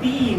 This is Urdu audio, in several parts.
3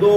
2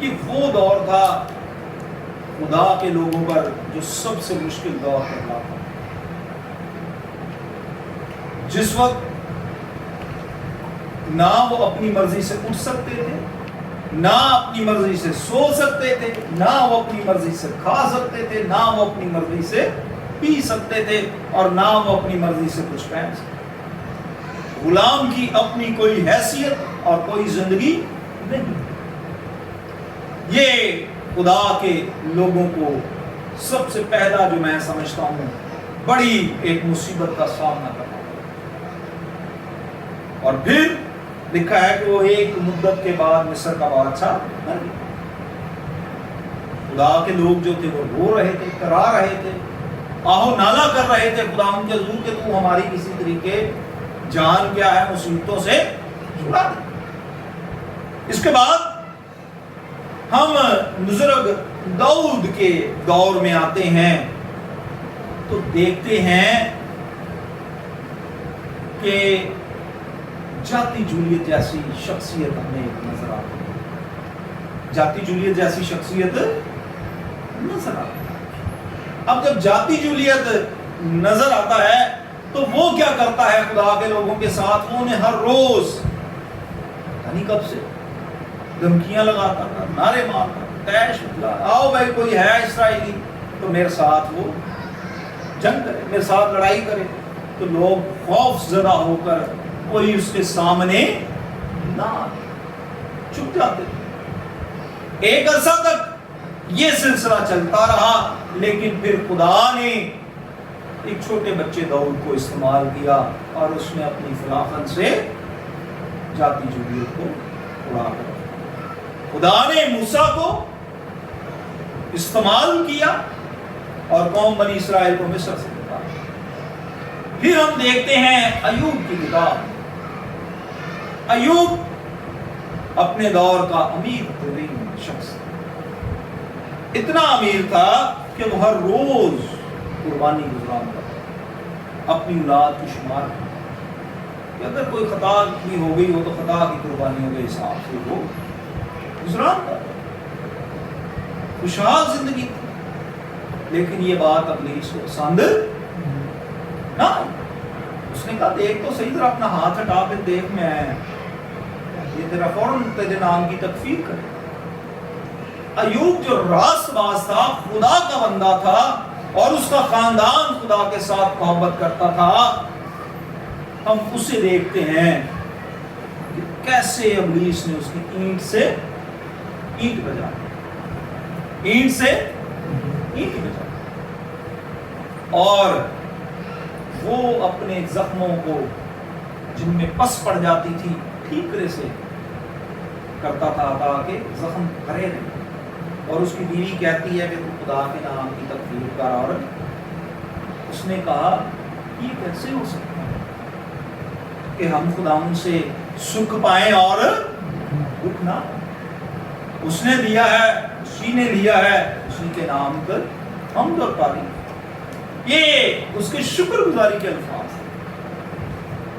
یہ وہ دور تھا خدا کے لوگوں پر جو سب سے مشکل دور رہا تھا، جس وقت نہ وہ اپنی مرضی سے اٹھ سکتے تھے، نہ اپنی مرضی سے سو سکتے تھے، نہ وہ اپنی مرضی سے کھا سکتے تھے، نہ وہ اپنی مرضی سے پی سکتے تھے، اور نہ وہ اپنی مرضی سے کچھ پہن سکتے تھے۔ غلام کی اپنی کوئی حیثیت اور کوئی زندگی نہیں۔ یہ خدا کے لوگوں کو سب سے پہلا جو میں سمجھتا ہوں بڑی ایک مصیبت کا سامنا کرنا پڑا، اور پھر لکھا ہے کہ وہ ایک مدت کے بعد مصر کا بادشاہ مر گیا۔ خدا کے لوگ جو تھے وہ رو رہے تھے، کرا رہے تھے، آہو نالا کر رہے تھے خدا ان کے حضور کہ تو ہماری کسی طریقے جان کیا ہے مصیبتوں سے چھڑا دے۔ اس کے بعد ہم بزرگ داؤد کے دور میں آتے ہیں تو دیکھتے ہیں کہ جاتی جولیت جیسی شخصیت ہمیں نظر آتی ہے، جاتی جولیت جیسی شخصیت نظر آتی ہے۔ اب جب جاتی جولیت نظر آتا ہے تو وہ کیا کرتا ہے خدا کے لوگوں کے ساتھ؟ وہ انہیں ہر روز یعنی کب سے دھمکیاں لگاتا تھا، نعرے مارتا، تیش آؤ بھائی کوئی ہے اسرائیلی تو میرے ساتھ وہ جنگ کرے، میرے ساتھ لڑائی کرے۔ تو لوگ خوف زدہ ہو کر کوئی اس کے سامنے نہ چپ جاتے تھے۔ ایک عرصہ تک یہ سلسلہ چلتا رہا، لیکن پھر خدا نے ایک چھوٹے بچے داؤد کو استعمال کیا اور اس نے اپنی فلاخن سے جاتی جولیت کو اڑا کر خدا نے موسیٰ کو استعمال کیا اور قوم بنی اسرائیل کو مصر سے نکالا۔ پھر ہم دیکھتے ہیں ایوب کی کتاب۔ ایوب اپنے دور کا امیر ترین شخص، اتنا امیر تھا کہ وہ ہر روز قربانی گزران کرتا، اپنی اولاد کی شمار کہ اگر کوئی خطا بھی ہو گئی ہو تو خطا کی قربانیوں کے حساب سے وہ گزران کرتا، خوشحال زندگی تھی۔ لیکن یہ بات ابلیس کو پسند نہ آئی۔ اس نے کہا دیکھ تو صحیح، ذرا اپنا ہاتھ ہٹا کے دیکھ، میں یہ تیرا فوراً تیرے نام کی تکفیر کرے۔ ایوب جو راست باز تھا، خدا کا بندہ تھا اور اس کا خاندان خدا کے ساتھ محبت کرتا تھا، ہم اسے دیکھتے ہیں کہ کیسے ابلیس نے اس کی اینٹ سے اینٹ بجا، اینٹ سے اینٹ بجا، اور وہ اپنے زخموں کو جن میں پس پڑ جاتی تھی ٹھیکرے سے کرتا تھا تاکہ زخم بھرے رہے۔ اور اس کی بیوی کہتی ہے کہ تو خدا کے نام کی تکفیر کر، اور اس نے کہا یہ کیسے ہو سکتا ہے کہ ہم خدا ان سے سکھ پائیں اور دکھ نہ۔ اس نے دیا ہے، اسی نے لیا ہے، اسی کے نام پر حمد اور تعریف، یہ اس کے شکر گزاری کے الفاظ ہیں۔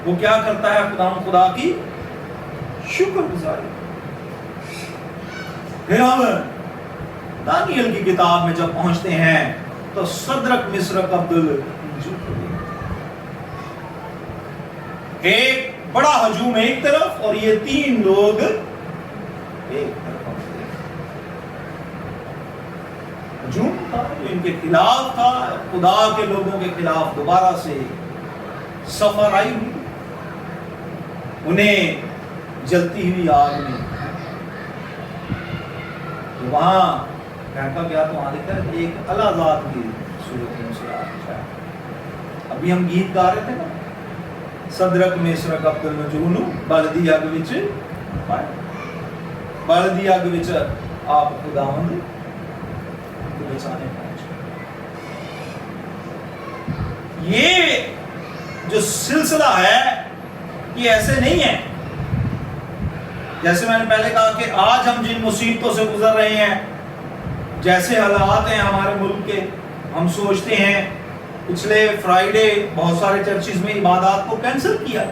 وہ کیا کرتا ہے؟ خدا کی شکر گزاری۔ پھر ہم دانیل کی کتاب میں جب پہنچتے ہیں تو صدرک مسرک ایک بڑا ہجوم ایک طرف اور یہ تین لوگ ایک طرف، ہجوم تھا جو ان کے خلاف تھا، خدا کے لوگوں کے خلاف دوبارہ سے سفر آئی ہوئی، انہیں جلتی ہوئی آگ میں وہاں پھینکا گیا۔ تو وہاں لکھا ہے ایک اللہ ذات کی صورت میں سے آگ۔ ابھی ہم گیت گا رہے تھے نا، صدرک میشرک عبدالنجون بلدی اگ وچ پائے، بلدی اگ وچ آپ خداوند کو بچانے پہنچے۔ یہ جو سلسلہ ہے یہ ایسے نہیں ہے جیسے میں نے پہلے کہا کہ آج ہم جن مصیبتوں سے گزر رہے ہیں، جیسے حالات ہیں ہمارے ملک کے، ہم سوچتے ہیں پچھلے فرائیڈے بہت سارے چرچز میں عبادات کو کینسل کیا،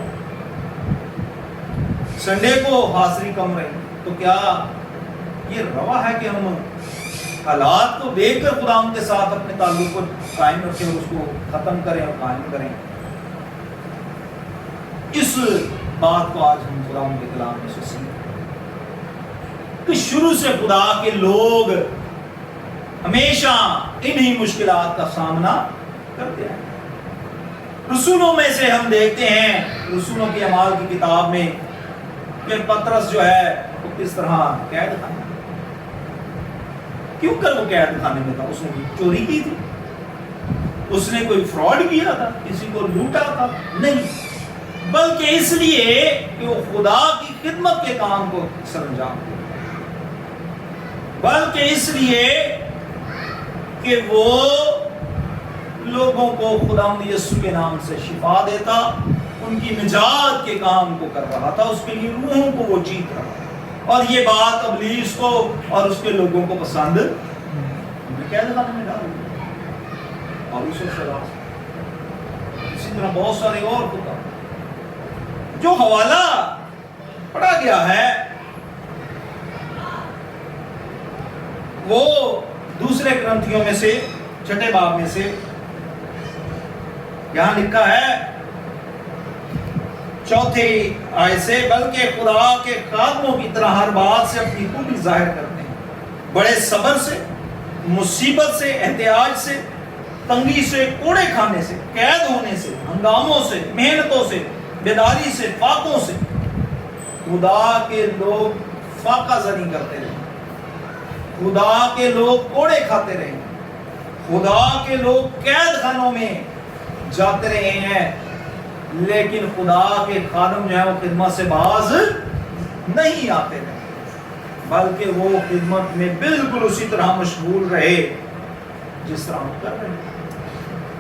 سنڈے کو حاضری کم رہی، تو کیا یہ روا ہے کہ ہم حالات کو دیکھ کر خدا کے ساتھ اپنے تعلق کو قائم رکھیں اور اس کو ختم کریں اور قائم کریں؟ اس بات کو آج ہم خدا کے کلام میں سے سیکھیں کہ شروع سے خدا کے لوگ ہمیشہ انہی مشکلات کا سامنا کرتے ہیں۔ رسولوں میں سے ہم دیکھتے ہیں، رسولوں کی اعمال کی کتاب میں، کہ پطرس جو ہے وہ کس طرح قید خانے میں، کیوں کر وہ قید خانے میں تھا؟ اس نے چوری کی تھی؟ اس نے کوئی فراڈ کیا تھا؟ کسی کو لوٹا تھا؟ نہیں، بلکہ اس لیے کہ وہ خدا کی خدمت کے کام کو سر انجام دے، بلکہ اس لیے کہ وہ لوگوں کو خدا یسوع کے نام سے شفا دیتا، ان کی نجات کے کام کو کر رہا تھا، اس کے لیے روحوں کو وہ جیت رہا تھا۔ اور یہ بات ابلیس کو اور اس کے لوگوں کو پسند قید خانے میں ڈال دیا، اور اسے سزا۔ اسی طرح بہت سارے اور ہوتا جو حوالہ پڑھا گیا ہے، وہ دوسرے کرنتھیوں میں سے 6 باب میں سے یہاں لکھا ہے 4 آیت سے، بلکہ خدا کے خادموں کی طرح ہر بات سے اپنی خوبی ظاہر کرتے ہیں، بڑے صبر سے، مصیبت سے، احتیاج سے، تنگی سے، کوڑے کھانے سے، قید ہونے سے، ہنگاموں سے، محنتوں سے، بیداری سے، فاقوں سے۔ خدا کے لوگ فاقہ زنی کرتے رہے، خدا کے لوگ کوڑے کھاتے رہے، خدا کے لوگ قید خانوں میں جاتے رہے ہیں، لیکن خدا کے خادم جو ہے وہ خدمت سے باز نہیں آتے رہے، بلکہ وہ خدمت میں بالکل اسی طرح مشغول رہے جس طرح ہم کر رہے ہیں۔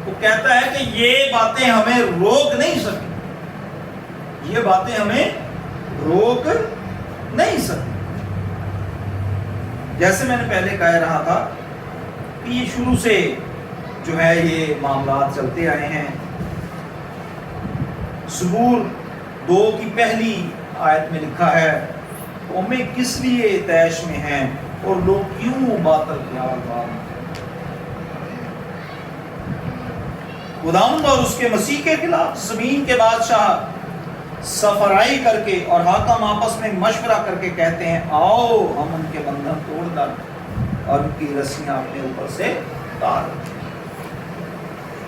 وہ کہتا ہے کہ یہ باتیں ہمیں روک نہیں سکتی، یہ باتیں ہمیں روک نہیں سکتی۔ جیسے میں نے پہلے کہہ رہا تھا کہ یہ شروع سے جو ہے یہ معاملات چلتے آئے ہیں۔ زبور 2 کی پہلی آیت میں لکھا ہے، قومیں کس لیے طیش میں ہیں اور لوگ کیوں باطل خیال بار۔ خداوند اور اس کے مسیح کے خلاف زمین کے بادشاہ سفرائی کر کے اور حاکم آپس میں مشورہ کر کے کہتے ہیں، آؤ ہم ان کے بندھن توڑ ڈالیں اور ان کی رسیاں اپنے اوپر سے اتار دیں۔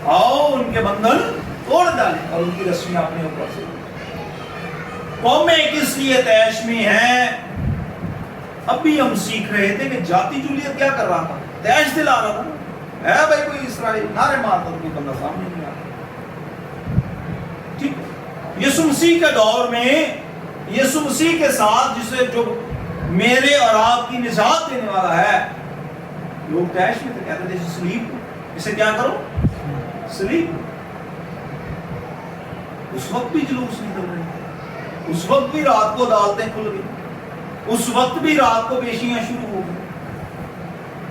آؤ ان کے بندھن توڑ ڈالیں اور ان کی رسیاں اپنے اوپر سے۔ قومیں کس لیے طیش میں ہیں؟ ابھی ہم سیکھ رہے تھے کہ جاتی جولیت کیا کر رہا تھا؟ طیش دلا رہا تھا، ہے بھائی کوئی اسرائیل نعرے مارتا تو کوئی بندہ سامنے نہیں آتا۔ ٹھیک، یسوع مسیح کے دور میں، یسوع مسیح کے ساتھ جسے جو میرے اور آپ کی نجات دینے والا ہے، لوگ طیش میں تھے، کہتے تھے سلیپ، اسے کیا کرو؟ سلیپ۔ اس وقت بھی جلوس نکل رہے ہیں، اس وقت بھی رات کو عدالتیں کھل گئی، اس وقت بھی رات کو پیشیاں شروع ہو گئی۔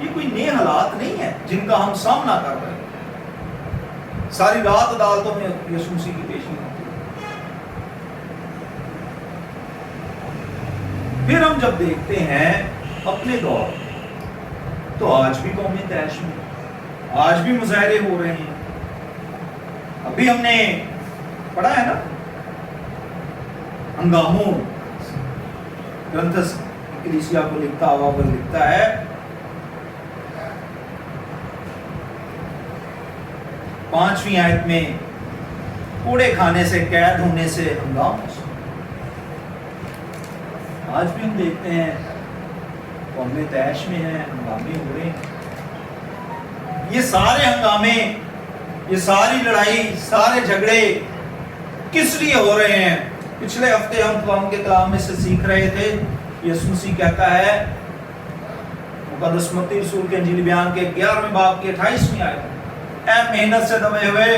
یہ کوئی نئے حالات نہیں ہے جن کا ہم سامنا کر رہے ہیں۔ ساری رات عدالتوں میں یسوع مسیح کی پیشیاں ہوتی ہیں۔ پھر ہم جب دیکھتے ہیں اپنے دور، تو آج بھی قومیں طیش میں، آج بھی مظاہرے ہو رہے ہیں۔ ابھی ہم نے پڑھا ہے نا ہنگاموں، گرنتھس کلیسیا کو لکھتا ہوا وہ لکھتا ہے، پانچویں آیت میں، کوڑے کھانے سے، قید ہونے سے، ہنگاموں سے۔ آج بھی ہم دیکھتے ہیں قومیں طیش میں ہیں، ہنگامے ہو رہے ہیں۔ یہ سارے ہنگامے، یہ ساری لڑائی، سارے جھگڑے کس لیے ہو رہے ہیں؟ پچھلے ہفتے ہم قوم کے کلام میں سے سیکھ رہے تھے، یسوع مسیح کہتا ہے مقدس متی رسول کے انجیل بیان کے 11ویں باب کی 28ویں آیت، اے محنت سے دبے ہوئے،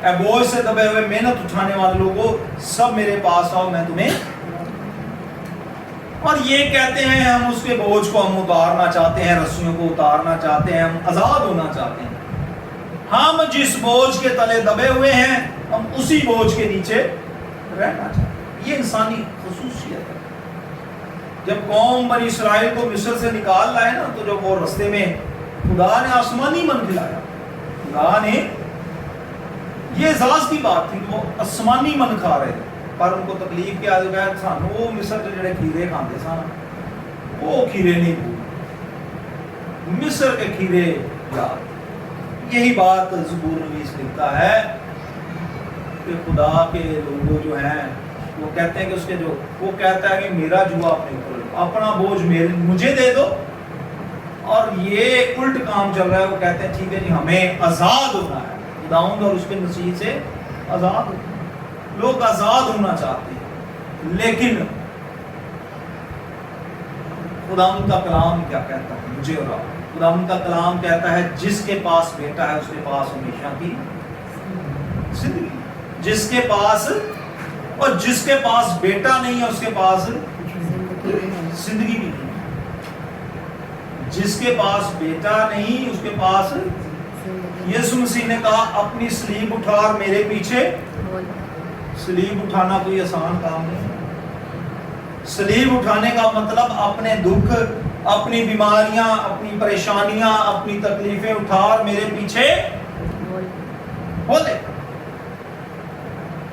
اے بوجھ سے دبے ہوئے محنت اٹھانے والے لوگوں، سب میرے پاس آؤ، میں تمہیں۔ اور یہ کہتے ہیں ہم اس کے بوجھ کو ہم اتارنا چاہتے ہیں، رسیوں کو اتارنا چاہتے ہیں، ہم آزاد ہونا چاہتے ہیں۔ ہم جس بوجھ کے تلے دبے ہوئے ہیں، ہم اسی بوجھ کے نیچے رہنا چاہتے ہیں۔ یہ انسانی خصوصیت ہے۔ جب قوم بنی اسرائیل کو مصر سے نکال لائے نا، تو جب وہ رستے میں خدا نے آسمانی من کھلایا، خدا نے، یہ اعزاز کی بات تھی کہ وہ آسمانی من کھا رہے تھے، پر ان کو تکلیف کیا گیا، سانو وہ مصر کے جڑے کھیرے کھاندے سن وہ کھیرے نہیں بھول، مصر کے کھیرے یاد۔ یہی بات زبور نویس لکھتا ہے کہ خدا کے لوگوں جو ہیں وہ کہتے ہیں کہ اس کے جو، وہ کہتا ہے کہ میرا جوا اپنے اوپر لو، اپنا بوجھ مجھے دے دو، اور یہ الٹ کام چل رہا ہے، وہ کہتے ہیں ٹھیک ہے جی ہمیں آزاد ہونا ہے، خداوند اور اس کے مسیح سے آزاد ہونا ہے۔ لوگ آزاد ہونا چاہتے ہیں، لیکن خداوند کا کلام کیا کہتا ہے مجھے اور آپ؟ خداوند کا کلام کہتا ہے جس کے پاس بیٹا ہے اس کے پاس ہمیشہ کی زندگی، جس کے پاس، اور جس کے پاس بیٹا نہیں ہے اس کے پاس زندگی بھی نہیں، جس کے پاس بیٹا نہیں اس کے پاس، یسوع مسیح نے کہا اپنی صلیب اٹھا اور میرے پیچھے۔ صلیب اٹھانا کوئی آسان کام نہیں، صلیب اٹھانے کا مطلب اپنے دکھ، اپنی بیماریاں، اپنی پریشانیاں، اپنی تکلیفیں اٹھا اور میرے پیچھے بولے،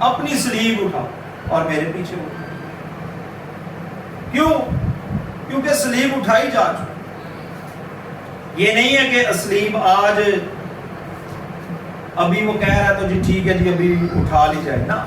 اپنی صلیب اٹھا اور میرے پیچھے بولے۔ کیوں؟ کیونکہ صلیب اٹھائی جا چکی، یہ نہیں ہے کہ صلیب آج ابھی وہ کہہ رہا ہے تو جی ٹھیک ہے جی ابھی اٹھا لی جائے نا،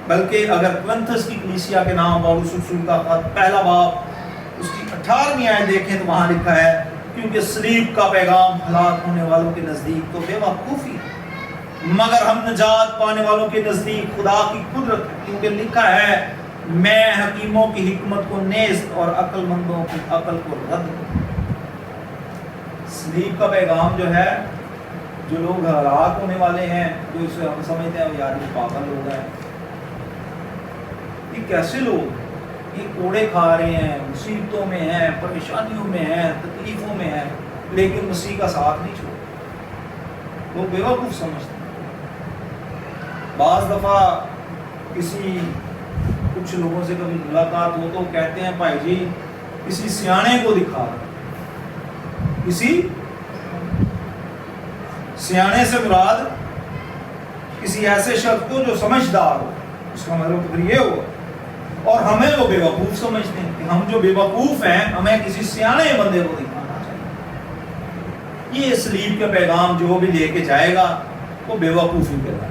بلکہ اگر کرنتھس کی کلیسیا کے نام پولس رسول کا خط پہلا باب اس کی 18ویں آیت دیکھیں تو وہاں لکھا ہے کیونکہ صلیب کا پیغام ہلاک ہونے والوں کے نزدیک تو بے وقوفی ہے، مگر ہم نجات پانے والوں کے نزدیک خدا کی قدرت ہے، کیونکہ لکھا ہے میں حکیموں کی حکمت کو نیست اور عقل مندوں کی عقل کو رد کروں۔ صلیب کا پیغام جو ہے، جو لوگ ہلاک ہونے والے ہیں، جو اسے ہم سمجھتے ہیں یار یہ پاگل لوگ ہیں، یہ کیسے لوگ، یہ کوڑے کھا رہے ہیں، مصیبتوں میں ہیں، پریشانیوں میں ہیں، تکلیفوں میں ہیں، لیکن مسیح کا ساتھ نہیں چھوڑ، وہ بے وقوف سمجھتے ہیں۔ بعض دفعہ کسی کچھ لوگوں سے کبھی ملاقات ہو تو کہتے ہیں بھائی جی کسی سیانے کو دکھا، کسی سیانے سے مراد کسی ایسے شخص کو جو سمجھدار ہو، اس کا مطلب پھر یہ ہو، اور ہمیں وہ بے وقوف سمجھتے ہیں کہ ہم جو بے وقوف ہیں ہمیں کسی سیانے بندے کو دکھانا چاہیے۔ یہ صلیب کا پیغام جو بھی لے کے جائے گا وہ بے وقوفی کے ہے،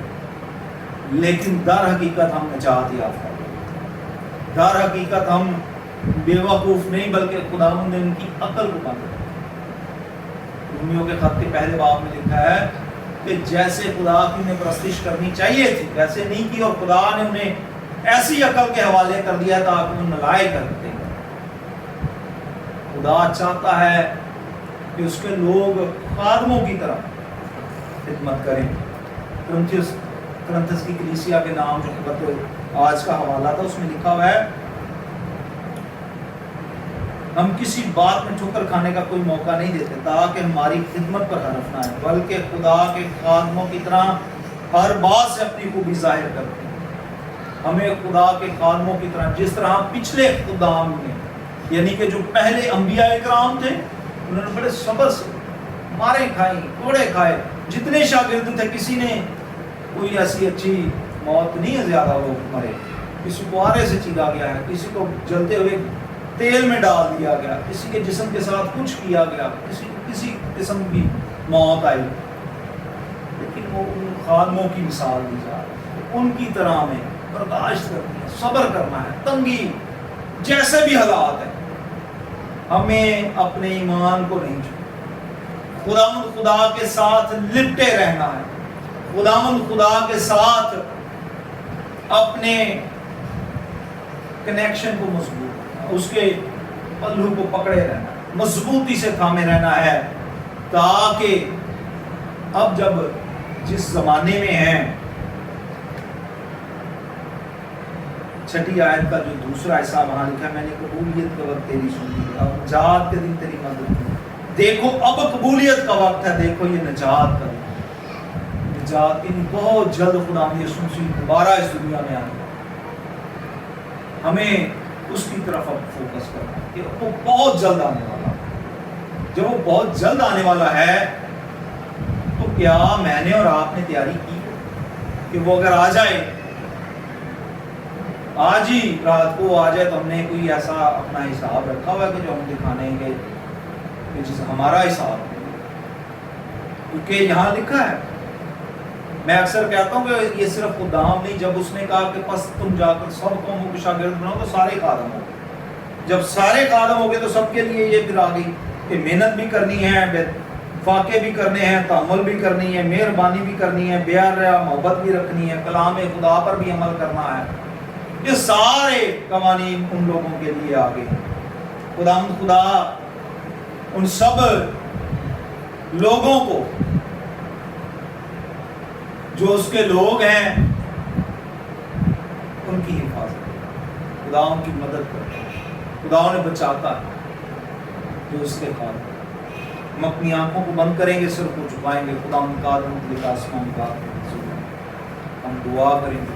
لیکن در حقیقت ہم نجات یافتہ، در حقیقت ہم بے وقوف نہیں بلکہ خداوند نے ان کی عقل کو بند کیا۔ رومیوں کے خط کے پہلے باب میں لکھا ہے کہ جیسے خدا کی انہیں پرستش کرنی چاہیے تھی ویسے نہیں کی، اور خدا نے انہیں ایسی عقل کے حوالے کر دیا تاکہ وہ نالائق کر دیں۔ خدا چاہتا ہے کہ اس کے لوگ خادموں کی طرح خدمت کریں۔ کرنتھس کی کلیسیا کے نام جو خط آج کا حوالہ تھا اس میں لکھا ہوا ہے ہم کسی بات میں ٹھوکر کھانے کا کوئی موقع نہیں دیتے تاکہ ہماری خدمت پر حرف نہ آئے، بلکہ خدا کے خادموں کی طرح ہر بات سے اپنی خوبی ظاہر کرتے ہیں۔ ہمیں خدا کے خادموں کی طرح، جس طرح پچھلے خدام نے، یعنی کہ جو پہلے انبیاء کرام تھے، انہوں نے بڑے صبر سے مارے کھائیں، کوڑے کھائے، جتنے شاگرد تھے کسی نے کوئی ایسی اچھی موت نہیں ہے، زیادہ لوگ مرے، کسی کو آرے سے چیرا گیا ہے، کسی کو جلتے ہوئے تیل میں ڈال دیا گیا، کسی کے جسم کے ساتھ کچھ کیا گیا، کسی قسم کی موت آئی، لیکن وہ ان خادموں کی مثال دی جا رہی ہے، ان کی طرح میں برداشت کرنی ہے، صبر کرنا ہے، تنگی جیسے بھی حالات ہیں، ہمیں اپنے ایمان کو نہیں چھوڑنا، خدا کے ساتھ لپٹے رہنا ہے، خدا کے ساتھ اپنے کنیکشن کو مضبوط، اس کے پلو کو پکڑے رہنا، مضبوطی سے تھامے رہنا ہے، تاکہ اب جب جس زمانے میں ہیں، چھٹی آیت کا جو دوسرا حصہ وہاں لکھا ہے میں نے قبولیت کا وقت تیری سنی، اب نجات کے دن تیری مدد کی، دیکھو اب قبولیت کا وقت ہے، دیکھو یہ نجات کا نجات ان بہت جلد خدا یسوع مسیح دوبارہ اس دنیا میں آنے، ہمیں اس کی طرف اب فوکس کرنا ہے کہ وہ بہت جلد آنے والا ہے. جب وہ بہت جلد آنے والا ہے تو کیا میں نے اور آپ نے تیاری کی کہ وہ اگر آ جائے, آج ہی رات کو آ جائے, تو ہم نے کوئی ایسا اپنا حساب رکھا ہوا ہے کہ جو ہم دکھانے گے کہ جس ہمارا حساب ہے؟ کیونکہ یہاں لکھا ہے, میں اکثر کہتا ہوں کہ یہ صرف خدام نہیں, جب اس نے کہا کہ پس تم جا کر سب قوموں کو شاگرد بناؤ, تو سارے خادم ہو گئے. جب سارے خادم ہو گئے تو سب کے لیے یہ پھر آ گئی کہ محنت بھی کرنی ہے, واقعے بھی کرنے ہیں, تحمل بھی کرنی ہے, مہربانی بھی کرنی ہے, پیار محبت بھی رکھنی ہے, کلام خدا پر بھی عمل کرنا ہے. یہ سارے قوانین ان لوگوں کے لیے آ گئے. خدا ان سب لوگوں کو جو اس کے لوگ ہیں ان کی حفاظت, خدا ان کی مدد کرتا ہے, خدا انہیں بچاتا ہے جو اس کے خاطر. ہم اپنی آنکھوں کو بند کریں گے, سر کو جھکائیں گے, خدا ان کا آسمان کا ہم دعا کریں گے.